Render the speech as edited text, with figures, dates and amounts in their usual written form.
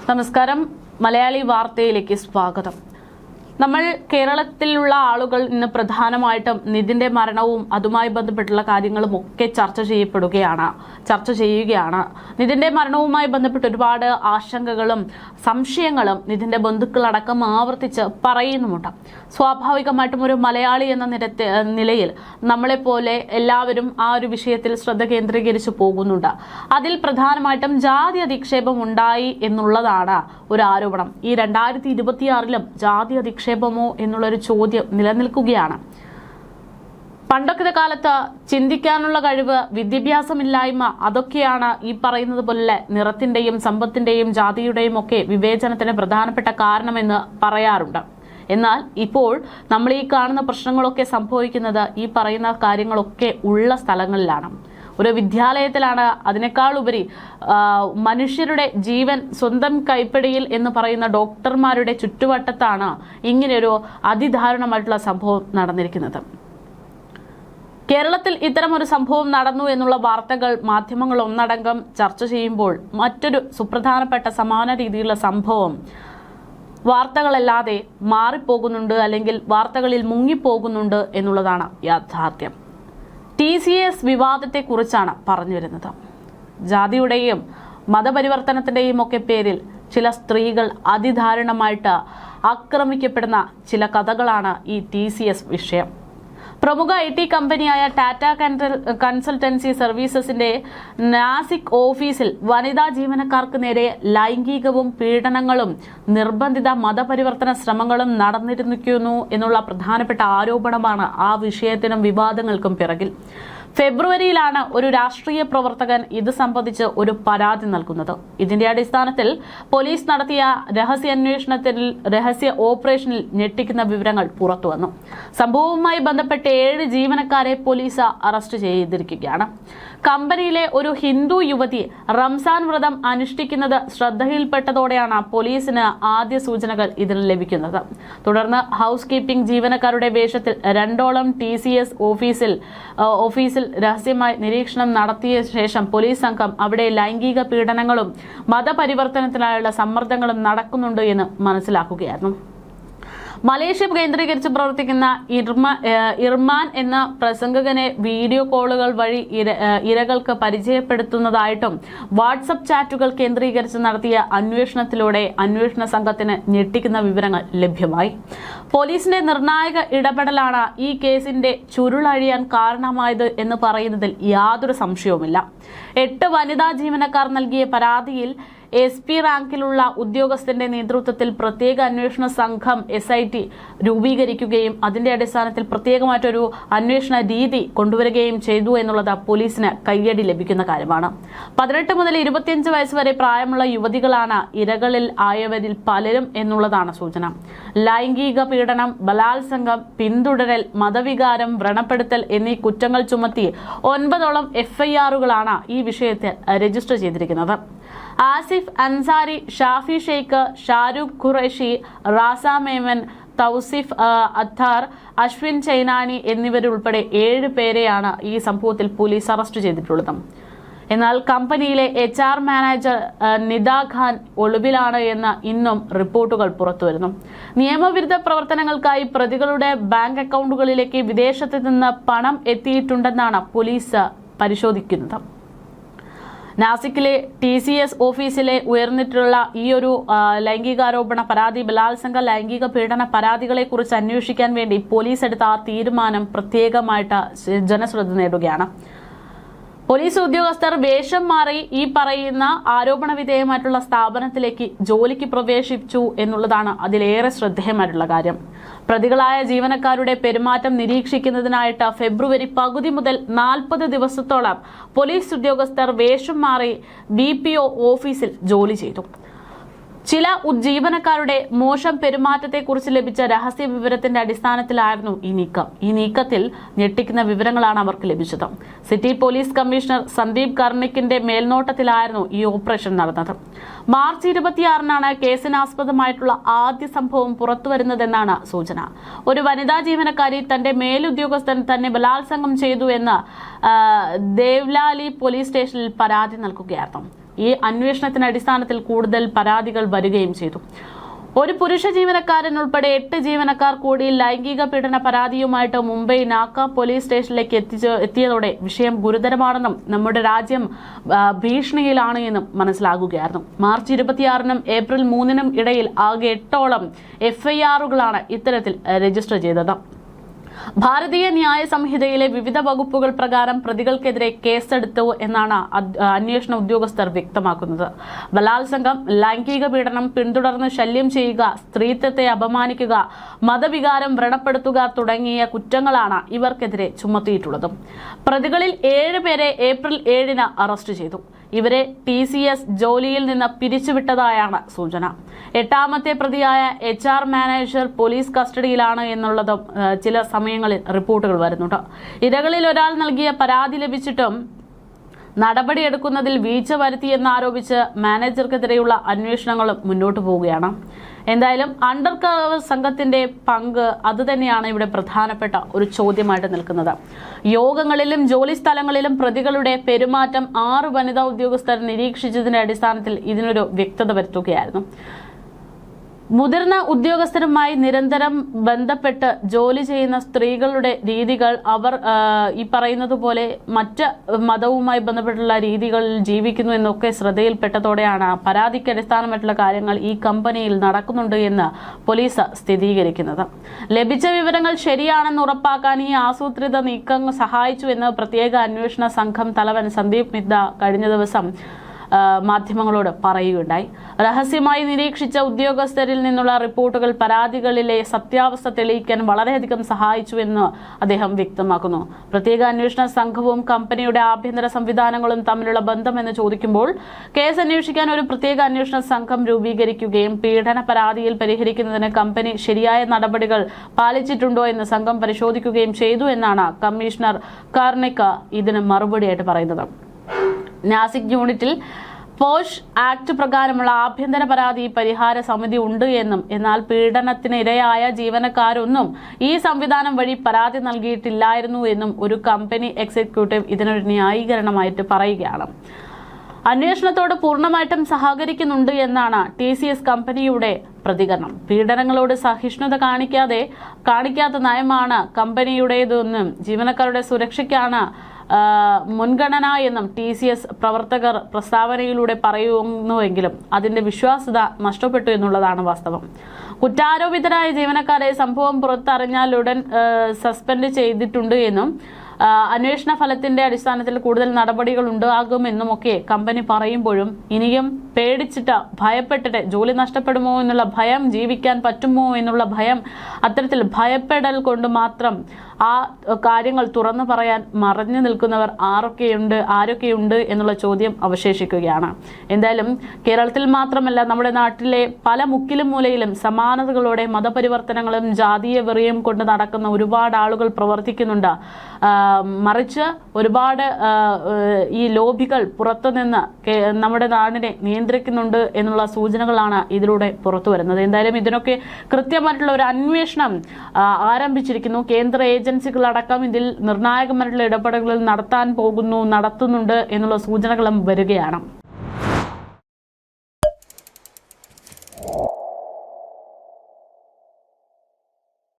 നമസ്കാരം. മലയാളി വാർത്തയിലേക്ക് സ്വാഗതം. നമ്മൾ കേരളത്തിലുള്ള ആളുകൾ ഇന്ന് പ്രധാനമായിട്ടും നിതിന്റെ മരണവും അതുമായി ബന്ധപ്പെട്ടുള്ള കാര്യങ്ങളും ഒക്കെ ചർച്ച ചെയ്യുകയാണ്. നിതിന്റെ മരണവുമായി ബന്ധപ്പെട്ട് ഒരുപാട് ആശങ്കകളും സംശയങ്ങളും നിതിന്റെ ബന്ധുക്കളടക്കം ആവർത്തിച്ച് പറയുന്നുമുണ്ട്. സ്വാഭാവികമായിട്ടും ഒരു മലയാളി എന്ന നിലയിൽ നമ്മളെപ്പോലെ എല്ലാവരും ആ ഒരു വിഷയത്തിൽ ശ്രദ്ധ കേന്ദ്രീകരിച്ചു പോകുന്നുണ്ട്. അതിൽ പ്രധാനമായിട്ടും ജാതി അധിക്ഷേപം ഉണ്ടായി എന്നുള്ളതാണ് ഒരു ആരോപണം. ഈ 2026 ജാതി അധിക്ഷേപമോ എന്നുള്ളൊരു ചോദ്യം നിലനിൽക്കുകയാണ്. പണ്ടൊക്കെ കാലത്ത് ചിന്തിക്കാനുള്ള കഴിവ്, വിദ്യാഭ്യാസമില്ലായ്മ, അതൊക്കെയാണ് ഈ പറയുന്നത് പോലെ നിറത്തിന്റെയും സമ്പത്തിന്റെയും ജാതിയുടെയും ഒക്കെ വിവേചനത്തിന് പ്രധാനപ്പെട്ട കാരണമെന്ന് പറയാറുണ്ട്. എന്നാൽ ഇപ്പോൾ നമ്മൾ ഈ കാണുന്ന പ്രശ്നങ്ങളൊക്കെ സംഭവിക്കുന്നത് ഈ പറയുന്ന കാര്യങ്ങളൊക്കെ ഉള്ള സ്ഥലങ്ങളിലാണ്. ഒരു വിദ്യാലയത്തിലാണ്. അതിനേക്കാൾ ഉപരി മനുഷ്യരുടെ ജീവൻ സ്വന്തം കൈപ്പിടിയിൽ എന്ന് പറയുന്ന ഡോക്ടർമാരുടെ ചുറ്റുവട്ടത്താണ് ഇങ്ങനെയൊരു അതിദാരുണമായിട്ടുള്ള സംഭവം നടന്നിരിക്കുന്നത്. കേരളത്തിൽ ഇത്തരമൊരു സംഭവം നടന്നു എന്നുള്ള വാർത്തകൾ മാധ്യമങ്ങൾ ഒന്നടങ്കം ചർച്ച ചെയ്യുമ്പോൾ മറ്റൊരു സുപ്രധാനപ്പെട്ട സമാന രീതിയിലുള്ള സംഭവം വാർത്തകളല്ലാതെ മാറിപ്പോകുന്നുണ്ട്, അല്ലെങ്കിൽ വാർത്തകളിൽ മുങ്ങിപ്പോകുന്നുണ്ട് എന്നുള്ളതാണ് യാഥാർത്ഥ്യം. TCS വിവാദത്തെക്കുറിച്ചാണ് പറഞ്ഞു വരുന്നത്. ജാതിയുടെയും മതപരിവർത്തനത്തിന്റെയും ഒക്കെ പേരിൽ ചില സ്ത്രീകൾ അതിദാരുണമായിട്ട് ആക്രമിക്കപ്പെടുന്ന ചില കഥകളാണ് ഈ TCS വിഷയം. പ്രമുഖ IT കമ്പനിയായ ടാറ്റ കൺസൾട്ടൻസി സർവീസസിന്റെ നാസിക് ഓഫീസിൽ വനിതാ ജീവനക്കാർക്ക് നേരെ ലൈംഗികവും പീഡനങ്ങളും നിർബന്ധിത മതപരിവർത്തന ശ്രമങ്ങളും നടന്നിരിക്കുന്നു എന്നുള്ള പ്രധാനപ്പെട്ട ആരോപണമാണ് ആ വിഷയത്തിനും വിവാദങ്ങൾക്കും പിറകിൽ. ഫെബ്രുവരിയിലാണ് ഒരു രാഷ്ട്രീയ പ്രവർത്തകൻ ഇത് സംബന്ധിച്ച് ഒരു പരാതി നൽകുന്നത്. ഇതിന്റെ അടിസ്ഥാനത്തിൽ പോലീസ് നടത്തിയ രഹസ്യ ഓപ്പറേഷനിൽ ഞെട്ടിക്കുന്ന വിവരങ്ങൾ പുറത്തുവന്നു. സംഭവവുമായി ബന്ധപ്പെട്ട് 7 ജീവനക്കാരെ പോലീസ് അറസ്റ്റ് ചെയ്തിരിക്കുകയാണ്. കമ്പനിയിലെ ഒരു ഹിന്ദു യുവതി റംസാൻ വ്രതം അനുഷ്ഠിക്കുന്നത് ശ്രദ്ധയിൽപ്പെട്ടതോടെയാണ് പോലീസിന് ആദ്യ സൂചനകൾ ഇതിൽ ലഭിക്കുന്നത്. തുടർന്ന് ഹൗസ് കീപ്പിംഗ് ജീവനക്കാരുടെ വേഷത്തിൽ 2ഓളം TCS ഓഫീസിൽ രഹസ്യമായി നിരീക്ഷണം നടത്തിയ ശേഷം പോലീസ് സംഘം അവിടെ ലൈംഗിക പീഡനങ്ങളും മതപരിവർത്തനത്തിനായുള്ള സമ്മർദ്ദങ്ങളും നടക്കുന്നുണ്ട് എന്ന് മനസ്സിലാക്കുകയായിരുന്നു. മലേഷ്യ കേന്ദ്രീകരിച്ച് പ്രവർത്തിക്കുന്ന ഇർമാൻ എന്ന പ്രസംഗകനെ വീഡിയോ കോളുകൾ വഴി ഇരകൾക്ക് പരിചയപ്പെടുത്തുന്നതായിട്ടും വാട്സപ്പ് ചാറ്റുകൾ കേന്ദ്രീകരിച്ച് നടത്തിയ അന്വേഷണത്തിലൂടെ അന്വേഷണ സംഘത്തിന് ഞെട്ടിക്കുന്ന വിവരങ്ങൾ ലഭ്യമായി. പോലീസിന്റെ നിർണായക ഇടപെടലാണ് ഈ കേസിന്റെ ചുരുളഴിയാൻ കാരണമായത് എന്ന് പറയുന്നതിൽ യാതൊരു സംശയവുമില്ല. 8 വനിതാ ജീവനക്കാർ നൽകിയ പരാതിയിൽ SP റാങ്കിലുള്ള ഉദ്യോഗസ്ഥന്റെ നേതൃത്വത്തിൽ പ്രത്യേക അന്വേഷണ സംഘം SIT രൂപീകരിക്കുകയും അതിന്റെ അടിസ്ഥാനത്തിൽ പ്രത്യേകമായിട്ടൊരു അന്വേഷണ രീതി കൊണ്ടുവരികയും ചെയ്തു എന്നുള്ളത് പോലീസിന് കയ്യടി ലഭിക്കുന്ന കാര്യമാണ്. 18 മുതൽ 25 വയസ്സ് വരെ പ്രായമുള്ള യുവതികളാണ് ഇരകളിൽ ആയവരിൽ പലരും എന്നുള്ളതാണ് സൂചന. ലൈംഗിക പീഡനം, ബലാത്സംഗം, പിന്തുടരൽ, മതവികാരം, വ്രണപ്പെടുത്തൽ എന്നീ കുറ്റങ്ങൾ ചുമത്തി 9ഓളം FIRകളാണ് ഈ വിഷയത്തിൽ രജിസ്റ്റർ ചെയ്തിരിക്കുന്നത്. ആസിഫ് അൻസാരി, ഷാഫി ഷെയ്ഖ്, ഷാരൂഖ് ഖുറേഷി, റാസ മേമൻ, തൗസിഫ് അത്താർ, അശ്വിൻ ചൈനാനി എന്നിവരുൾപ്പെടെ 7 പേരെയാണ് ഈ സംഭവത്തിൽ പോലീസ് അറസ്റ്റ് ചെയ്തിട്ടുള്ളത്. എന്നാൽ കമ്പനിയിലെ HR മാനേജർ നിദാ ഖാൻ ഒളിവിലാണ് എന്ന് ഇന്നും റിപ്പോർട്ടുകൾ പുറത്തുവരുന്നു. നിയമവിരുദ്ധ പ്രവർത്തനങ്ങൾക്കായി പ്രതികളുടെ ബാങ്ക് അക്കൗണ്ടുകളിലേക്ക് വിദേശത്ത് നിന്ന് പണം എത്തിയിട്ടുണ്ടെന്നാണ് പോലീസ് പരിശോധിക്കുന്നത്. നാസിക്കിലെ TCS ഓഫീസിലെ ഉയർന്നിട്ടുള്ള ഈ ഒരു ലൈംഗികാരോപണ പരാതി, ബലാത്സംഗ ലൈംഗിക പീഡന പരാതികളെ കുറിച്ച് അന്വേഷിക്കാൻ വേണ്ടി പോലീസ് എടുത്ത ആ തീരുമാനം പ്രത്യേകമായിട്ട് ജനശ്രദ്ധ നേടുകയാണ്. പോലീസ് ഉദ്യോഗസ്ഥർ വേഷം മാറി ഈ പറയുന്ന ആരോപണ വിധേയമായിട്ടുള്ള സ്ഥാപനത്തിലേക്ക് ജോലിക്ക് പ്രവേശിച്ചു എന്നുള്ളതാണ് അതിലേറെ ശ്രദ്ധേയമായിട്ടുള്ള കാര്യം. പ്രതികളായ ജീവനക്കാരുടെ പെരുമാറ്റം നിരീക്ഷിക്കുന്നതിനായിട്ട് ഫെബ്രുവരി പകുതി മുതൽ 40 ദിവസത്തോളം പോലീസ് ഉദ്യോഗസ്ഥർ വേഷം മാറി BPO ഓഫീസിൽ ജോലി ചെയ്തു. ചില ജീവനക്കാരുടെ മോശം പെരുമാറ്റത്തെക്കുറിച്ച് ലഭിച്ച രഹസ്യ വിവരത്തിന്റെ അടിസ്ഥാനത്തിലായിരുന്നു ഈ നീക്കം. ഈ നീക്കത്തിൽ ഞെട്ടിക്കുന്ന വിവരങ്ങളാണ് അവർക്ക് ലഭിച്ചത്. സിറ്റി പോലീസ് കമ്മീഷണർ സന്ദീപ് കർണിക്കിന്റെ മേൽനോട്ടത്തിലായിരുന്നു ഈ ഓപ്പറേഷൻ നടന്നത്. മാർച്ച് 26-നാണ് കേസിനാസ്പദമായിട്ടുള്ള ആദ്യ സംഭവം പുറത്തുവരുന്നതെന്നാണ് സൂചന. ഒരു വനിതാ ജീവനക്കാരി തന്റെ മേലുദ്യോഗസ്ഥൻ തന്നെ ബലാത്സംഗം ചെയ്തു എന്ന് ദേവ്ലാലി പോലീസ് സ്റ്റേഷനിൽ പരാതി നൽകുകയായിരുന്നു. ഈ അന്വേഷണത്തിന്റെ അടിസ്ഥാനത്തിൽ കൂടുതൽ പരാതികൾ വരികയും ചെയ്തു. ഒരു പുരുഷ ജീവനക്കാരൻ ഉൾപ്പെടെ 8 ജീവനക്കാർ കൂടി ലൈംഗിക പീഡന പരാതിയുമായിട്ട് മുംബൈ നാക്ക പോലീസ് സ്റ്റേഷനിലേക്ക് എത്തിയതോടെ വിഷയം ഗുരുതരമാണെന്നും നമ്മുടെ രാജ്യം ഭീഷണിയിലാണ് എന്നും മനസ്സിലാകുകയായിരുന്നു. മാർച്ച് 26-നും ഏപ്രിൽ 3-നും ഇടയിൽ ആകെ 8ഓളം FIRകളാണ് ഇത്തരത്തിൽ രജിസ്റ്റർ ചെയ്തത്. ഭാരതീയ ന്യായ സംഹിതയിലെ വിവിധ വകുപ്പുകൾ പ്രകാരം പ്രതികൾക്കെതിരെ കേസെടുത്തു എന്നാണ് അന്വേഷണ ഉദ്യോഗസ്ഥർ വ്യക്തമാക്കുന്നത്. ബലാത്സംഗം, ലൈംഗിക പീഡനം, പിന്തുടർന്ന് ശല്യം ചെയ്യുക, സ്ത്രീത്വത്തെ അപമാനിക്കുക, മതവികാരം വ്രണപ്പെടുത്തുക തുടങ്ങിയ കുറ്റങ്ങളാണ് ഇവർക്കെതിരെ ചുമത്തിയിട്ടുള്ളത്. പ്രതികളിൽ 7 പേരെ ഏപ്രിൽ 7-ന് അറസ്റ്റ് ചെയ്തു. ഇവരെ TCS ജോലിയിൽ നിന്ന് പിരിച്ചുവിട്ടതായാണ് സൂചന. 8ാമത്തെ പ്രതിയായ HR മാനേജർ പോലീസ് കസ്റ്റഡിയിലാണ് എന്നുള്ളതും ചില സമയങ്ങളിൽ റിപ്പോർട്ടുകൾ വരുന്നുണ്ട്. ഇരകളിൽ ഒരാൾ നൽകിയ പരാതി ലഭിച്ചിട്ടും നടപടിയെടുക്കുന്നതിൽ വീഴ്ച വരുത്തിയെന്നാരോപിച്ച് മാനേജർക്കെതിരെയുള്ള അന്വേഷണങ്ങളും മുന്നോട്ട് പോവുകയാണ്. എന്തായാലും അണ്ടർ കവർ സംഘത്തിന്റെ പങ്ക് അതുതന്നെയാണ് ഇവിടെ പ്രധാനപ്പെട്ട ഒരു ചോദ്യമായിട്ട് നിൽക്കുന്നത്. യോഗങ്ങളിലും ജോലി സ്ഥലങ്ങളിലും പ്രതികളുടെ പെരുമാറ്റം 6 വനിതാ ഉദ്യോഗസ്ഥർ നിരീക്ഷിച്ചതിന്റെ അടിസ്ഥാനത്തിൽ ഇതിനൊരു വ്യക്തത വരുത്തുകയായിരുന്നു. മുതിർന്ന ഉദ്യോഗസ്ഥരുമായി നിരന്തരം ബന്ധപ്പെട്ട് ജോലി ചെയ്യുന്ന സ്ത്രീകളുടെ രീതികൾ, അവർ ഈ പറയുന്നത് പോലെ മറ്റ് മതവുമായി ബന്ധപ്പെട്ടുള്ള രീതികളിൽ ജീവിക്കുന്നു എന്നൊക്കെ ശ്രദ്ധയിൽപ്പെട്ടതോടെയാണ് പരാതിക്ക് അടിസ്ഥാനമായിട്ടുള്ള കാര്യങ്ങൾ ഈ കമ്പനിയിൽ നടക്കുന്നുണ്ട് എന്ന് പോലീസ് സ്ഥിരീകരിക്കുന്നത്. ലഭിച്ച വിവരങ്ങൾ ശരിയാണെന്ന് ഉറപ്പാക്കാൻ ഈ ആസൂത്രിത നീക്കം സഹായിച്ചു എന്ന് പ്രത്യേക അന്വേഷണ സംഘം തലവൻ സന്ദീപ് മിശ്ര കഴിഞ്ഞ ദിവസം മാധ്യമങ്ങളോട് പറയുകയുണ്ടായി. രഹസ്യമായി നിരീക്ഷിച്ച ഉദ്യോഗസ്ഥരിൽ നിന്നുള്ള റിപ്പോർട്ടുകൾ പരാതികളിലെ സത്യാവസ്ഥ തെളിയിക്കാൻ വളരെയധികം സഹായിച്ചു എന്ന് അദ്ദേഹം വ്യക്തമാക്കുന്നു. പ്രത്യേക അന്വേഷണ സംഘവും കമ്പനിയുടെ ആഭ്യന്തര സംവിധാനങ്ങളും തമ്മിലുള്ള ബന്ധമെന്ന് ചോദിക്കുമ്പോൾ കേസ് അന്വേഷിക്കാൻ ഒരു പ്രത്യേക അന്വേഷണ സംഘം രൂപീകരിക്കുകയും പീഡന പരാതിയിൽ പരിഹരിക്കുന്നതിന് കമ്പനി ശരിയായ നടപടികൾ പാലിച്ചിട്ടുണ്ടോ എന്ന് സംഘം പരിശോധിക്കുകയും ചെയ്തു എന്നാണ് കമ്മീഷണർ കാർണിക് ഇതിന് മറുപടിയായിട്ട് പറയുന്നത്. നാസിക് യൂണിറ്റിൽ പോഷ് ആക്ട് പ്രകാരമുള്ള ആഭ്യന്തര പരാതി പരിഹാര സമിതി ഉണ്ട് എന്നും എന്നാൽ പീഡനത്തിന് ഇരയായ ജീവനക്കാരൊന്നും ഈ സംവിധാനം വഴി പരാതി നൽകിയിട്ടില്ലായിരുന്നു എന്നും ഒരു കമ്പനി എക്സിക്യൂട്ടീവ് ഇതിനൊരു ന്യായീകരണമായിട്ട് പറയുകയാണ്. അന്വേഷണത്തോട് പൂർണ്ണമായിട്ടും സഹകരിക്കുന്നുണ്ട് എന്നാണ് TCS കമ്പനിയുടെ പ്രതികരണം. പീഡനങ്ങളോട് സഹിഷ്ണുത കാണിക്കാത്ത നയമാണ് കമ്പനിയുടേതെന്നും ജീവനക്കാരുടെ സുരക്ഷയ്ക്കാണ് മുൻഗണന എന്നും TCS പ്രവർത്തകർ പ്രസ്താവനയിലൂടെ പറയുന്നുവെങ്കിലും അതിന്റെ വിശ്വാസ്യത നഷ്ടപ്പെട്ടു എന്നുള്ളതാണ് വാസ്തവം. കുറ്റാരോപിതരായ ജീവനക്കാരെ സംഭവം പുറത്തറിഞ്ഞാൽ ഉടൻ സസ്പെൻഡ് ചെയ്തിട്ടുണ്ട് എന്നും അന്വേഷണ ഫലത്തിന്റെ അടിസ്ഥാനത്തിൽ കൂടുതൽ നടപടികൾ ഉണ്ടാകുമെന്നുമൊക്കെ കമ്പനി പറയുമ്പോഴും ഇനിയും പേടിച്ചിട്ട് ഭയപ്പെട്ടിട്ട് ജോലി നഷ്ടപ്പെടുമോ എന്നുള്ള ഭയം, ജീവിക്കാൻ പറ്റുമോ എന്നുള്ള ഭയം, അത്തരത്തിൽ ഭയപ്പെടൽ കൊണ്ട് മാത്രം ആ കാര്യങ്ങൾ തുറന്നു പറയാൻ മറഞ്ഞു നിൽക്കുന്നവർ ആരൊക്കെയുണ്ട് എന്നുള്ള ചോദ്യം അവശേഷിക്കുകയാണ്. എന്തായാലും കേരളത്തിൽ മാത്രമല്ല നമ്മുടെ നാട്ടിലെ പല മുക്കിലും മൂലയിലും സമാനതകളോടെ മതപരിവർത്തനങ്ങളും ജാതീയ വെറിയും കൊണ്ട് നടക്കുന്ന ഒരുപാട് ആളുകൾ പ്രവർത്തിക്കുന്നുണ്ട്. മറിച്ച് ഒരുപാട് ഈ ലോബികൾ പുറത്തുനിന്ന് നമ്മുടെ നാടിനെ നിയന്ത്രിക്കുന്നുണ്ട് എന്നുള്ള സൂചനകളാണ് ഇതിലൂടെ പുറത്തു വരുന്നത്. എന്തായാലും ഇതിനൊക്കെ കൃത്യമായിട്ടുള്ള ഒരു അന്വേഷണം ആരംഭിച്ചിരിക്കുന്നു. കേന്ദ്ര ഏജൻസികളടക്കം ഇതിൽ നിർണായകമായിട്ടുള്ള ഇടപെടലുകൾ നടത്തുന്നുണ്ട് എന്നുള്ള സൂചനകളും വരികയാണ്.